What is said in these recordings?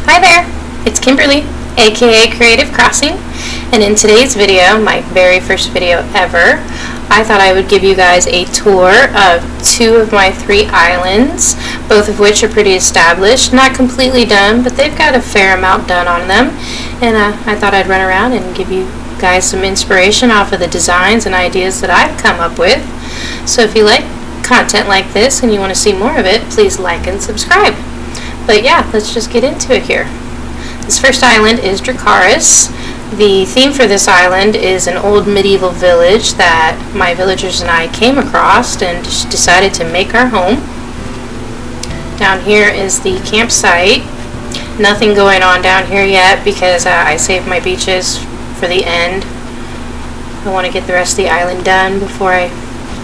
Hi there, it's Kimberly, aka Creative Crossing, and in today's video, my very first video ever, I thought I would give you guys a tour of two of my three islands, both of which are pretty established, not completely done, but they've got a fair amount done on them, and I thought I'd run around and give you guys some inspiration off of the designs and ideas that I've come up with. So if you like content like this and you want to see more of it, please like and subscribe. But yeah, let's just get into it here. This first island is Dracarys. The theme for this island is an old medieval village that my villagers and I came across and decided to make our home. Down here is the campsite. Nothing going on down here yet because I saved my beaches for the end. I want to get the rest of the island done before I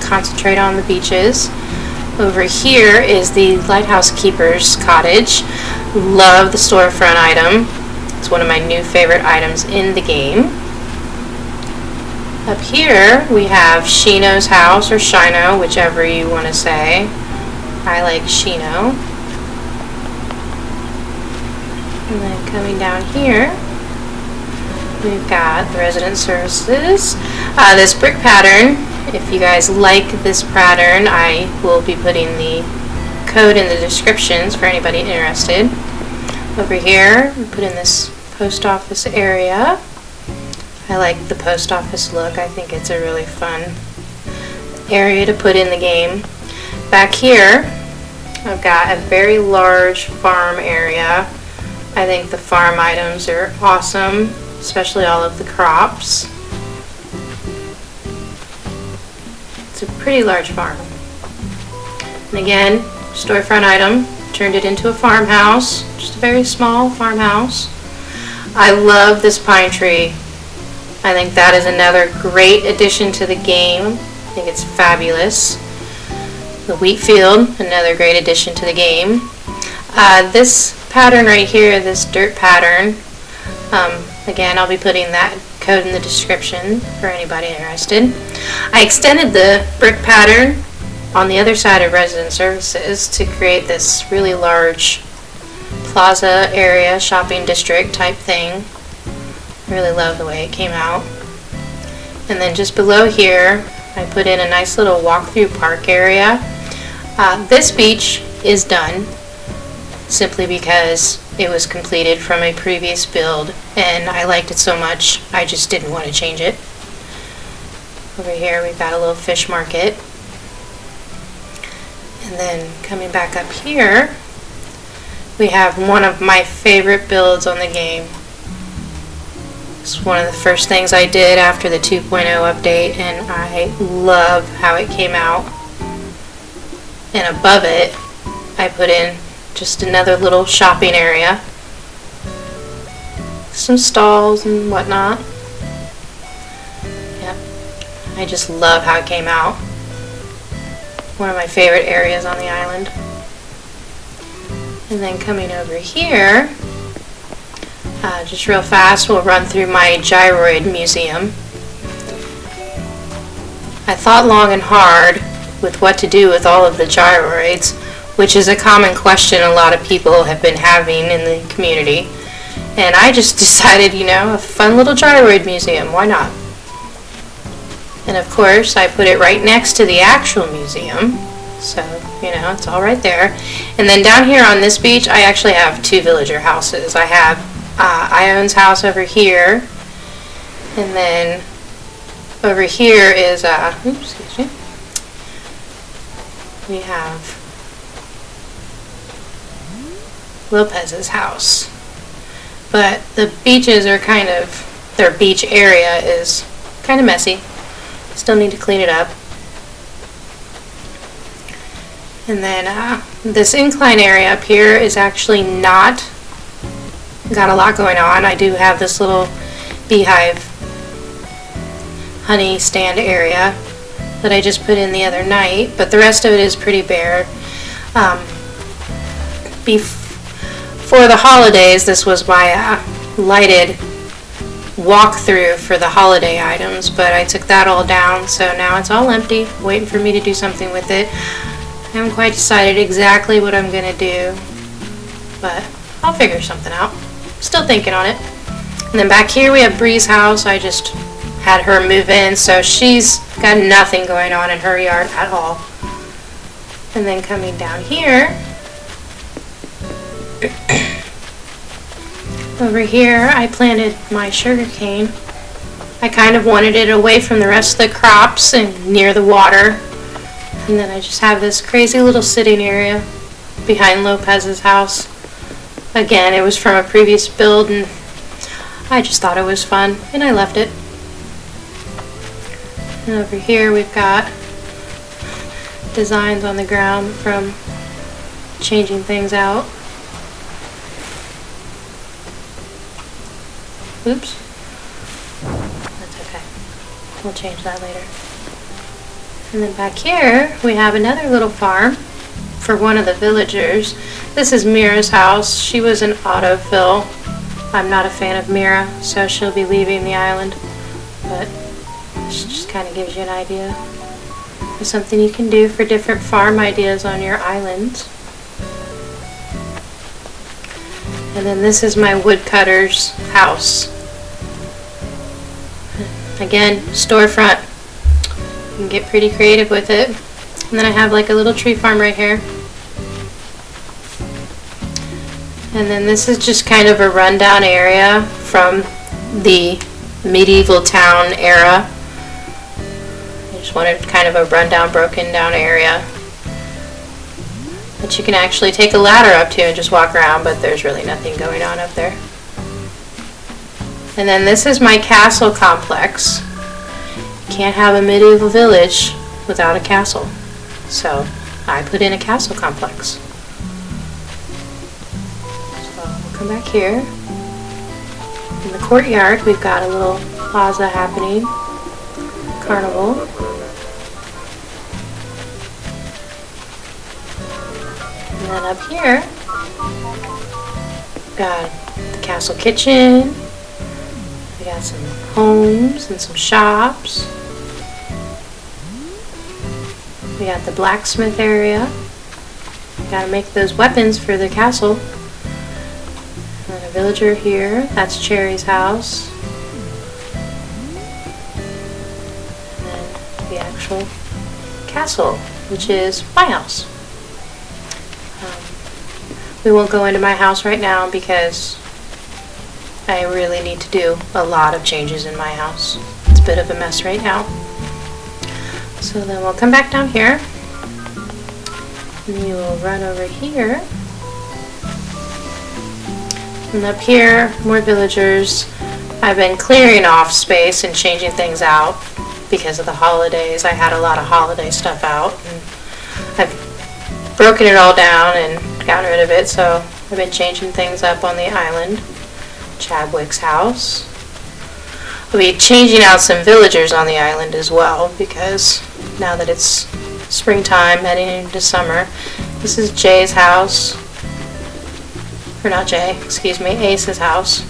concentrate on the beaches. Over here is the Lighthouse Keeper's Cottage. Love the storefront item. It's one of my new favorite items in the game. Up here we have Shino's house, or Shino, whichever you want to say. I like Shino. And then coming down here, we've got the resident services. This brick pattern, if you guys like this pattern, I will be putting the code in the descriptions for anybody interested. Over here, we put in this post office area. I like the post office look. I think it's a really fun area to put in the game. Back here, I've got a very large farm area. I think the farm items are awesome, especially all of the crops. It's a pretty large farm. And again, storefront item, turned it into a farmhouse, just a very small farmhouse. I love this pine tree. I think that is another great addition to the game. I think it's fabulous. The wheat field, another great addition to the game. This pattern right here, this dirt pattern, again, I'll be putting that code in the description for anybody interested. I extended the brick pattern on the other side of resident services to create this really large plaza area, shopping district type thing. I really love the way it came out. And then just below here, I put in a nice little walkthrough park area. This beach is done simply because it was completed from a previous build and I liked it so much I just didn't want to change it. Over here we've got a little fish market. And then coming back up here, we have one of my favorite builds on the game. It's one of the first things I did after the 2.0 update, and I love how it came out. And above it, I put in just another little shopping area. Some stalls and whatnot. Yep. I just love how it came out. One of my favorite areas on the island. And then coming over here, just real fast, we'll run through my Gyroid Museum. I thought long and hard with what to do with all of the gyroids, which is a common question a lot of people have been having in the community. And I just decided, you know, a fun little Gyroid Museum, why not? And of course, I put it right next to the actual museum, so, you know, it's all right there. And then down here on this beach, I actually have two villager houses. I have Ion's house over here, and then over here is, oops, excuse me, we have Lopez's house. But the beaches are kind of, their beach area is kind of messy. Still need to clean it up. And then this incline area up here is actually not got a lot going on. I do have this little beehive honey stand area that I just put in the other night, but the rest of it is pretty bare. Before the holidays, this was my lighted walkthrough for the holiday items, but I took that all down, so now it's all empty, waiting for me to do something with it. I haven't quite decided exactly what I'm going to do, but I'll figure something out. Still thinking on it. And then back here we have Bree's house. I just had her move in, so she's got nothing going on in her yard at all. And then coming down here, over here I planted my sugar cane. I kind of wanted it away from the rest of the crops and near the water. And then I just have this crazy little sitting area behind Lopez's house. Again, it was from a previous build and I just thought it was fun and I left it. And over here we've got designs on the ground from changing things out. Oops. That's okay. We'll change that later. And then back here we have another little farm for one of the villagers. This is Mira's house. She was an autofill. I'm not a fan of Mira, so she'll be leaving the island. But it just kind of gives you an idea of something you can do for different farm ideas on your island. And then this is my woodcutter's house. Again, storefront. You can get pretty creative with it. And then I have like a little tree farm right here. And then this is just kind of a rundown area from the medieval town era. I just wanted kind of a rundown, broken down area that you can actually take a ladder up to and just walk around, but there's really nothing going on up there. And then this is my castle complex. You can't have a medieval village without a castle. So I put in a castle complex. So we'll come back here. In the courtyard we've got a little plaza happening. Carnival. And then up here we've got the castle kitchen. We got some homes and some shops. We got the blacksmith area. Gotta make those weapons for the castle. And then a villager here. That's Cherry's house. And then the actual castle, which is my house. We won't go into my house right now because I really need to do a lot of changes in my house. It's a bit of a mess right now. So then we'll come back down here. And you will run over here. And up here, more villagers. I've been clearing off space and changing things out because of the holidays. I had a lot of holiday stuff out. And I've broken it all down and gotten rid of it, so I've been changing things up on the island. Chadwick's house. I'll be changing out some villagers on the island as well because now that it's springtime heading into summer. This is Jay's house. Or not Jay, excuse me, Ace's house.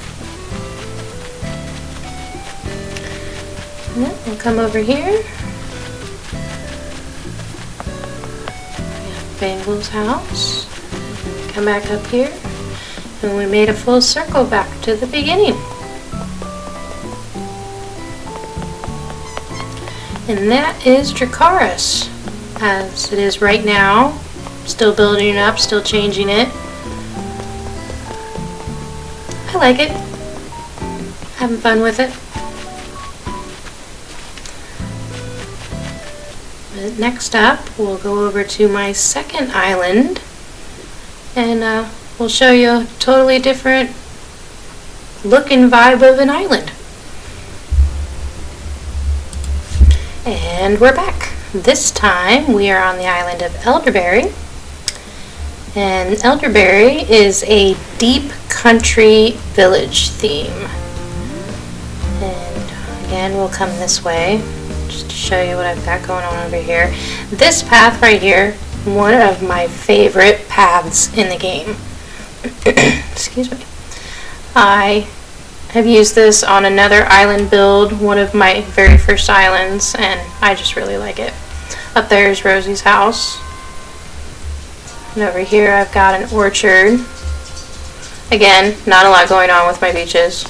And then we'll come over here. We have Bengals House. Come back up here. And we made a full circle back to the beginning. And that is Dracarys, as it is right now. Still building it up, still changing it. I like it. Having fun with it. But next up, we'll go over to my second island. And we'll show you a totally different look and vibe of an island. And we're back. This time we are on the island of Elderberry. And Elderberry is a deep country village theme. And again, we'll come this way just to show you what I've got going on over here. This path right here, one of my favorite paths in the game. Excuse me. I have used this on another island build, one of my very first islands, and I just really like it. Up there is Rosie's house. And over here I've got an orchard. Again, not a lot going on with my beaches.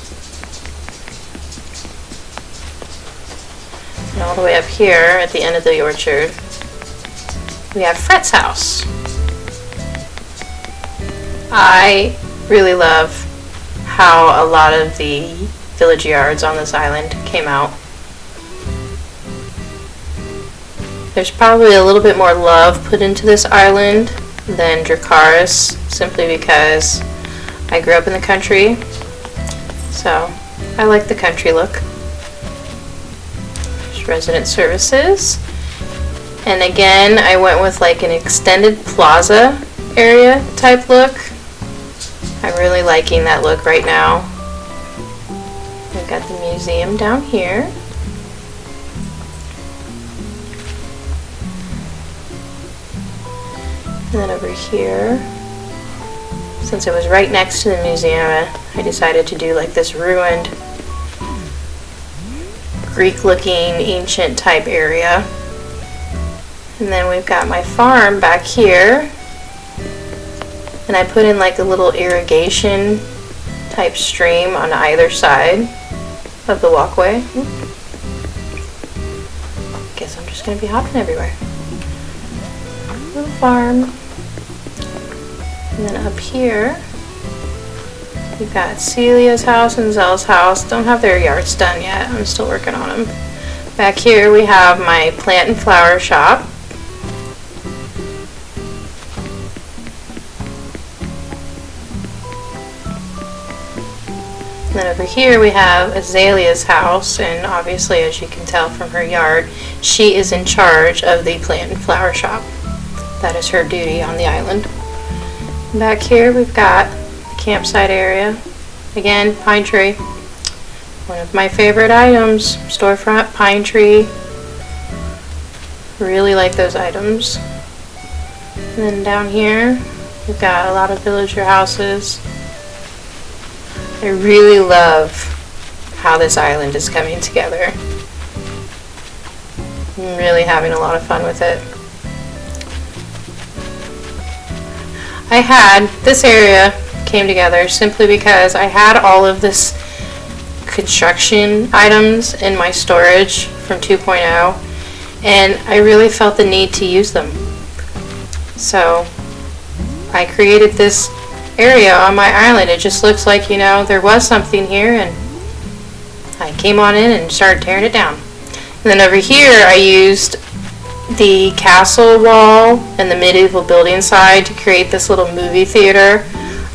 And all the way up here at the end of the orchard, we have Fret's house. I really love how a lot of the village yards on this island came out. There's probably a little bit more love put into this island than Dracarys, simply because I grew up in the country, so I like the country look. There's resident services, and again I went with like an extended plaza area type look. I'm really liking that look right now. We've got the museum down here. And then over here, since it was right next to the museum, I decided to do like this ruined Greek looking ancient type area. And then we've got my farm back here, and I put in like a little irrigation type stream on either side of the walkway. Guess I'm just going to be hopping everywhere. Little farm. And then up here, we've got Celia's house and Zelle's house. Don't have their yards done yet. I'm still working on them. Back here we have my plant and flower shop. And then over here we have Azalea's house, and obviously, as you can tell from her yard, she is in charge of the plant and flower shop. That is her duty on the island. Back here we've got the campsite area. Again, pine tree. One of my favorite items. Storefront pine tree. Really like those items. And then down here we've got a lot of villager houses. I really love how this island is coming together. I'm really having a lot of fun with it. This area came together simply because I had all of this construction items in my storage from 2.0, and I really felt the need to use them. So I created this area on my island. It just looks like, you know, there was something here, and I came on in and started tearing it down. And then over here I used the castle wall and the medieval building side to create this little movie theater.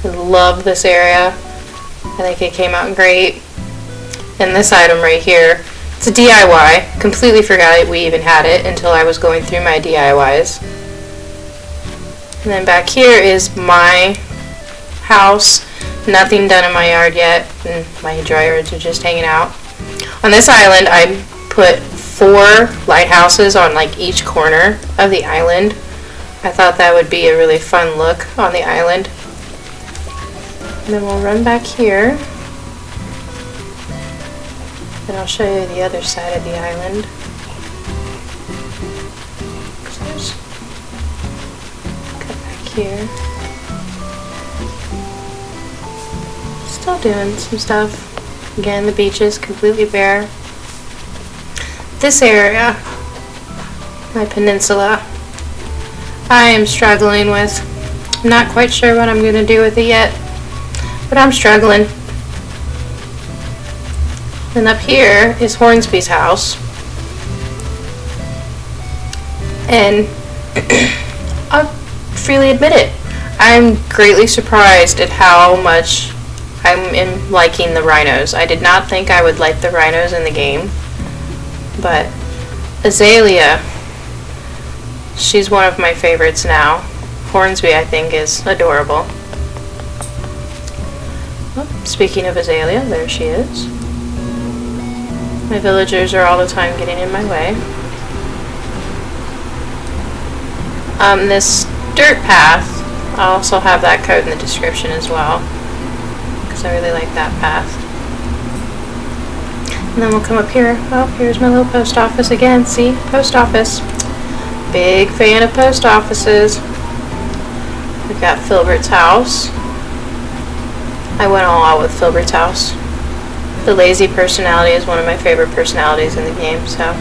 I love this area. I think it came out great. And this item right here, it's a DIY. Completely forgot we even had it until I was going through my DIYs. And then back here is my house. Nothing done in my yard yet, and my dryers are just hanging out. On this island I put 4 lighthouses on like each corner of the island. I thought that would be a really fun look on the island. And then we'll run back here, and I'll show you the other side of the island. Cut back here. Still doing some stuff. Again, the beach is completely bare. This area, my peninsula, I am struggling with. I'm not quite sure what I'm going to do with it yet, but I'm struggling. And up here is Hornsby's house. And I'll freely admit it, I'm greatly surprised at how much I'm liking the rhinos. I did not think I would like the rhinos in the game. But Azalea, she's one of my favorites now. Hornsby, I think, is adorable. Oh, speaking of Azalea, there she is. My villagers are all the time getting in my way. This dirt path, I'll also have that code in the description as well, because I really like that path. And then we'll come up here. Oh, here's my little post office again. See? Post office. Big fan of post offices. We've got Filbert's house. I went all out with Filbert's House. The lazy personality is one of my favorite personalities in the game, so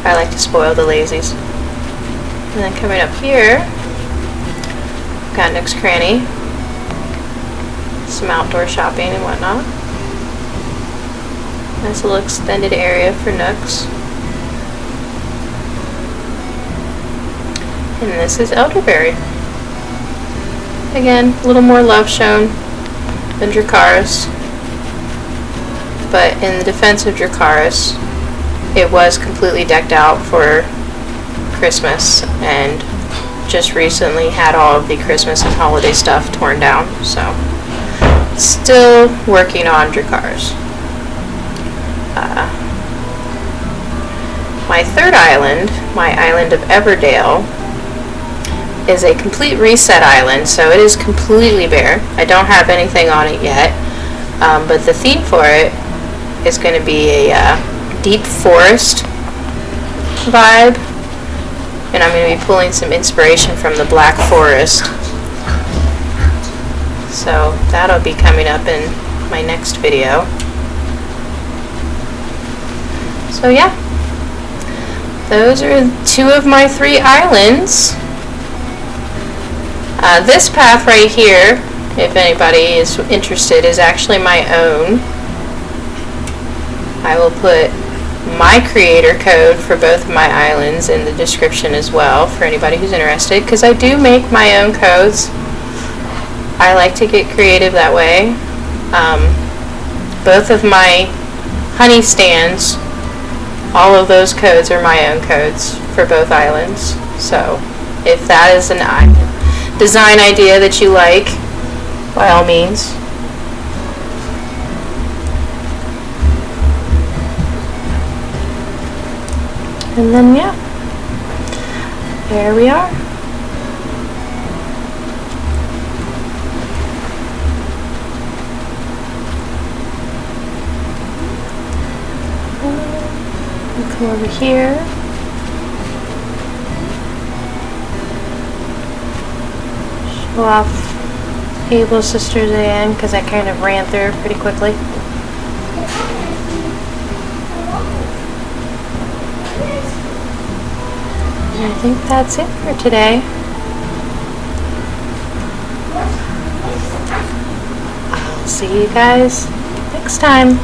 I like to spoil the lazies. And then coming up here, got Nook's Cranny, some outdoor shopping and whatnot. Nice little extended area for Nooks. And this is Elderberry. Again, a little more love shown than Dracarys. But in the defense of Dracarys, it was completely decked out for Christmas and just recently had all of the Christmas and holiday stuff torn down. So, still working on Dracarys. My third island, my island of Everdale, is a complete reset island, so it is completely bare. I don't have anything on it yet, but the theme for it is going to be a deep forest vibe, and I'm going to be pulling some inspiration from the Black Forest. So that'll be coming up in my next video. So yeah, those are 2 of my 3 islands. This path right here, if anybody is interested, is actually my own. I will put my creator code for both of my islands in the description as well for anybody who's interested, because I do make my own codes. I like to get creative that way. Both of my honey stands, all of those codes are my own codes for both islands. So if that is an design idea that you like, by all means. And then yeah, there we are. We'll come over here. Show off Able Sisters again, because I kind of ran through it pretty quickly. And I think that's it for today. I'll see you guys next time.